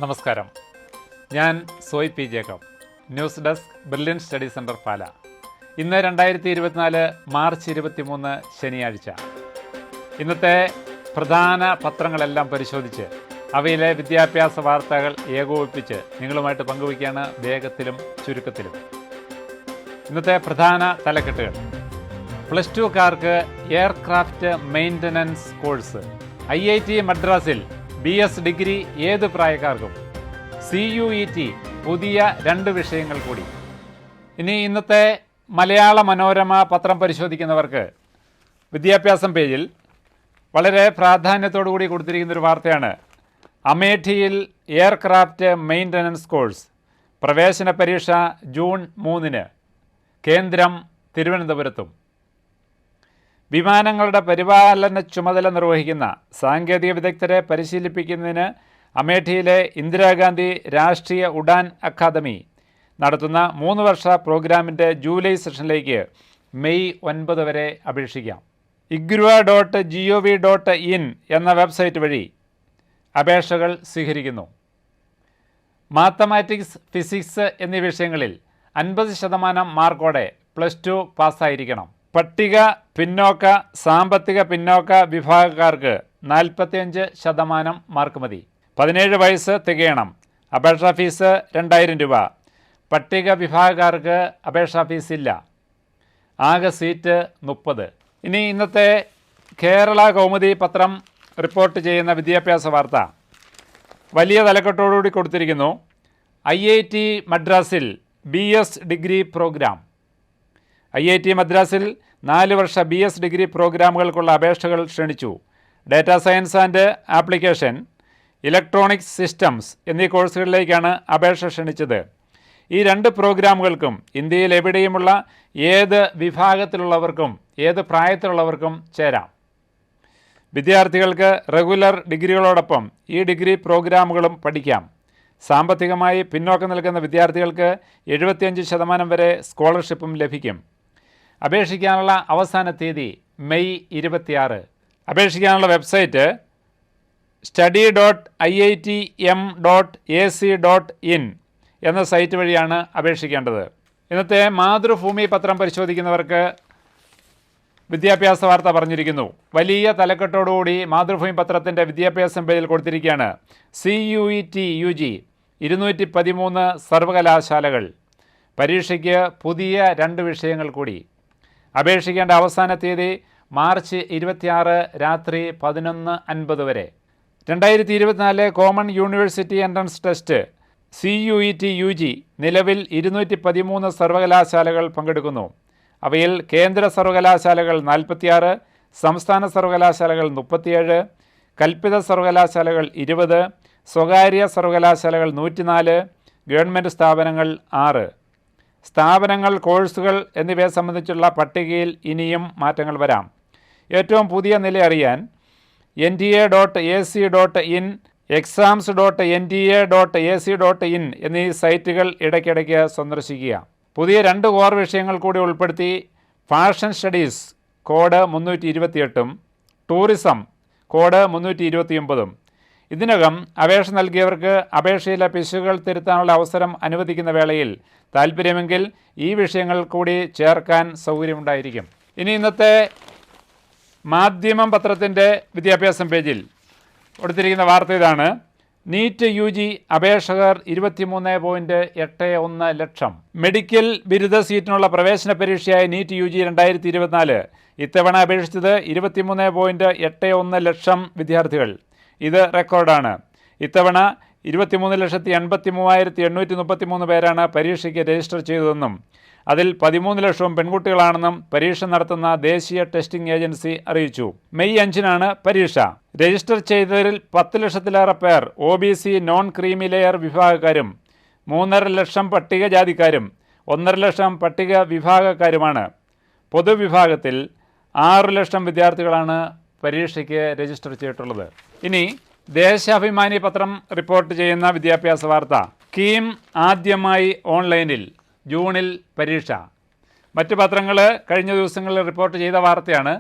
നമസ്കാരം, ഞാൻ Soy P Jacob, news desk, Brilliant study centre Pala. ഇന്ന് 2024 മാർച്ച് 23 ശനിയാഴ്ച. ഇന്നത്തെ പ്രധാന പത്രങ്ങളെല്ലാം പരിശോധിച്ച് അവയിലെ വിദ്യാഭ്യാസ വാർത്തകൾ ഏകോപിപ്പിച്ച് നിങ്ങളുമായിട്ട് പങ്കുവയ്ക്കുകയാണ് വേഗത്തിലും ചുരുക്കത്തിലും. ഇന്നത്തെ പ്രധാന തലക്കെട്ടുകൾ: +2 കാർക്ക് എയർക്രാഫ്റ്റ് മെയിൻ്റനൻസ് കോഴ്സ്, IIT മദ്രാസിൽ B.S ഡിഗ്രി ഏത് പ്രായക്കാർക്കും, CUET പുതിയ 2 വിഷയങ്ങൾ കൂടി. ഇനി ഇന്നത്തെ മലയാള മനോരമ പത്രം പരിശോധിക്കുന്നവർക്ക് വിദ്യാഭ്യാസം പേജിൽ വളരെ പ്രാധാന്യത്തോടു കൂടി കൊടുത്തിരിക്കുന്നൊരു വാർത്തയാണ്. അമേഠിയിൽ എയർക്രാഫ്റ്റ് മെയിൻ്റനൻസ് കോഴ്സ്, പ്രവേശന പരീക്ഷ ജൂൺ 3, കേന്ദ്രം തിരുവനന്തപുരത്തും. വിമാനങ്ങളുടെ പരിപാലന ചുമതല നിർവഹിക്കുന്ന സാങ്കേതിക വിദഗ്ധരെ പരിശീലിപ്പിക്കുന്നതിന് അമേഠിയിലെ ഇന്ദിരാഗാന്ധി രാഷ്ട്രീയ ഉഡാൻ അക്കാദമി നടത്തുന്ന 3 വർഷ പ്രോഗ്രാമിൻ്റെ ജൂലൈ സെഷനിലേക്ക് മെയ് 9 വരെ അപേക്ഷിക്കാം. igruva.gov.in എന്ന വെബ്സൈറ്റ് വഴി അപേക്ഷകൾ സ്വീകരിക്കുന്നു. മാത്തമാറ്റിക്സ്, ഫിസിക്സ് എന്നീ വിഷയങ്ങളിൽ 50% മാർക്കോടെ +2 പാസ്സായിരിക്കണം. പട്ടിക പിന്നോക്ക, സാമ്പത്തിക പിന്നോക്ക വിഭാഗക്കാർക്ക് 45% മാർക്ക് മതി. 17 വയസ്സ് തികയണം. അപേക്ഷാ ഫീസ് 2000 രൂപ. പട്ടിക വിഭാഗക്കാർക്ക് അപേക്ഷാ ഫീസ് ഇല്ല. ആകെ സീറ്റ് 30. ഇനി ഇന്നത്തെ കേരള കൗമുദി പത്രം റിപ്പോർട്ട് ചെയ്യുന്ന വിദ്യാഭ്യാസ വാർത്ത വലിയ തലക്കെട്ടോടുകൂടി കൊടുത്തിരിക്കുന്നു. IIT മദ്രാസിൽ B.S ഡിഗ്രി പ്രോഗ്രാം. IIT മദ്രാസിൽ 4 വർഷ B.S ഡിഗ്രി പ്രോഗ്രാമുകൾക്കുള്ള അപേക്ഷകൾ ക്ഷണിച്ചു. Data science and application, electronics systems എന്നീ കോഴ്സുകളിലേക്കാണ് അപേക്ഷ ക്ഷണിച്ചത്. ഈ 2 പ്രോഗ്രാമുകൾക്കും ഇന്ത്യയിൽ എവിടെയുമുള്ള ഏത് വിഭാഗത്തിലുള്ളവർക്കും ഏത് പ്രായത്തിലുള്ളവർക്കും ചേരാം. വിദ്യാർത്ഥികൾക്ക് റെഗുലർ ഡിഗ്രികളോടൊപ്പം ഈ ഡിഗ്രി പ്രോഗ്രാമുകളും പഠിക്കാം. സാമ്പത്തികമായി പിന്നോക്കം നിൽക്കുന്ന വിദ്യാർത്ഥികൾക്ക് 75% വരെ സ്കോളർഷിപ്പും ലഭിക്കും. അപേക്ഷിക്കാനുള്ള അവസാന തീയതി മെയ് 26. അപേക്ഷിക്കാനുള്ള വെബ്സൈറ്റ് study.iitm.ac.in എന്ന സൈറ്റ് വഴിയാണ് അപേക്ഷിക്കേണ്ടത്. ഇന്നത്തെ മാതൃഭൂമി പത്രം പരിശോധിക്കുന്നവർക്ക് വിദ്യാഭ്യാസ വാർത്ത പറഞ്ഞിരിക്കുന്നു. വലിയ തലക്കെട്ടോടുകൂടി മാതൃഭൂമി പത്രത്തിൻ്റെ വിദ്യാഭ്യാസം പേജിൽ കൊടുത്തിരിക്കുകയാണ്. CUET UG 213 സർവകലാശാലകൾ. പരീക്ഷയ്ക്ക് പുതിയ 2 വിഷയങ്ങൾ കൂടി. അപേക്ഷിക്കേണ്ട അവസാന തീയതി മാർച്ച് 26 രാത്രി 11:50 വരെ. 2024 common university entrance test CUET UG നിലവിൽ 213 സർവകലാശാലകൾ പങ്കെടുക്കുന്നു. അവയിൽ കേന്ദ്ര സർവകലാശാലകൾ 46, സംസ്ഥാന സർവകലാശാലകൾ 37, കൽപ്പിത സർവകലാശാലകൾ 20, സ്വകാര്യ സർവകലാശാലകൾ 104, ഗവൺമെൻറ് സ്ഥാപനങ്ങൾ 6. സ്ഥാപനങ്ങൾ, കോഴ്സുകൾ എന്നിവയെ സംബന്ധിച്ചുള്ള പട്ടികയിൽ ഇനിയും മാറ്റങ്ങൾ വരാം. ഏറ്റവും പുതിയ നില അറിയാൻ nta.ac.in, exams.nta.ac.in എന്നീ സൈറ്റുകൾ ഇടയ്ക്കിടയ്ക്ക് സന്ദർശിക്കുക. പുതിയ 2 കോർ വിഷയങ്ങൾ കൂടി ഉൾപ്പെടുത്തി fashion studies code 328, tourism code 329. ഇതിനകം അപേക്ഷ നൽകിയവർക്ക് അപേക്ഷയിലെ പിശകുകൾ തിരുത്താനുള്ള അവസരം അനുവദിക്കുന്ന വേളയിൽ താൽപ്പര്യമെങ്കിൽ ഈ വിഷയങ്ങൾ കൂടി ചേർക്കാൻ സൗകര്യമുണ്ടായിരിക്കും. ഇനി ഇന്നത്തെ മാധ്യമം പത്രത്തിൻ്റെ വിദ്യാഭ്യാസം പേജിൽ കൊടുത്തിരിക്കുന്ന വാർത്ത ഇതാണ്. നീറ്റ് UG അപേക്ഷകർ 23.81 ലക്ഷം. മെഡിക്കൽ ബിരുദ സീറ്റിനുള്ള പ്രവേശന പരീക്ഷയായ നീറ്റ് UG 2024 ഇത്തവണ അപേക്ഷിച്ചത് 23.81 ലക്ഷം വിദ്യാർത്ഥികൾ. ഇത് റെക്കോർഡാണ്. ഇത്തവണ 23,83,833 പേരാണ് പരീക്ഷയ്ക്ക് രജിസ്റ്റർ ചെയ്തതെന്നും അതിൽ 13 ലക്ഷവും പെൺകുട്ടികളാണെന്നും പരീക്ഷ നടത്തുന്ന ദേശീയ ടെസ്റ്റിംഗ് ഏജൻസി അറിയിച്ചു. മെയ് 5-നാണ് പരീക്ഷ. രജിസ്റ്റർ ചെയ്തവരിൽ 10 ലക്ഷത്തിലേറെ പേർ OBC നോൺ ക്രീമി ലെയർ വിഭാഗക്കാരും 3.5 ലക്ഷം പട്ടികജാതിക്കാരും 1.5 ലക്ഷം പട്ടിക വിഭാഗക്കാരുമാണ്. പൊതുവിഭാഗത്തിൽ 6 ലക്ഷം വിദ്യാർത്ഥികളാണ് പരീക്ഷയ്ക്ക് രജിസ്റ്റർ ചെയ്തിട്ടുള്ളത്. ഇനി ദേശാഭിമാനി പത്രം റിപ്പോർട്ട് ചെയ്യുന്ന വിദ്യാഭ്യാസ വാർത്ത: KEAM ആദ്യമായി ഓൺലൈനിൽ, ജൂണിൽ പരീക്ഷ. മറ്റ് പത്രങ്ങൾ കഴിഞ്ഞ ദിവസങ്ങളിൽ റിപ്പോർട്ട് ചെയ്ത വാർത്തയാണ്.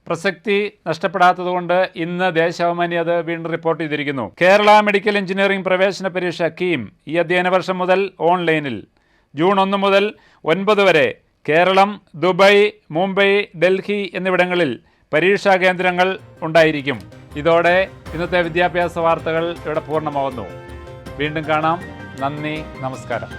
പ്രസക്തി നഷ്ടപ്പെടാത്തതുകൊണ്ട് ഇന്ന് ദേശാഭിമാനി അത് വീണ്ടും റിപ്പോർട്ട് ചെയ്തിരിക്കുന്നു. കേരള മെഡിക്കൽ എഞ്ചിനീയറിംഗ് പ്രവേശന പരീക്ഷ KEAM ഈ അധ്യയന വർഷം മുതൽ ഓൺലൈനിൽ. ജൂൺ 1 മുതൽ 9 വരെ കേരളം, ദുബായ്, മുംബൈ, ഡൽഹി എന്നിവിടങ്ങളിൽ പരീക്ഷാ കേന്ദ്രങ്ങൾ ഉണ്ടായിരിക്കും. ഇതോടെ ഇന്നത്തെ വിദ്യാഭ്യാസ വാർത്തകൾ ഇവിടെ പൂർണ്ണമാവുന്നു. വീണ്ടും കാണാം. നന്ദി, നമസ്കാരം.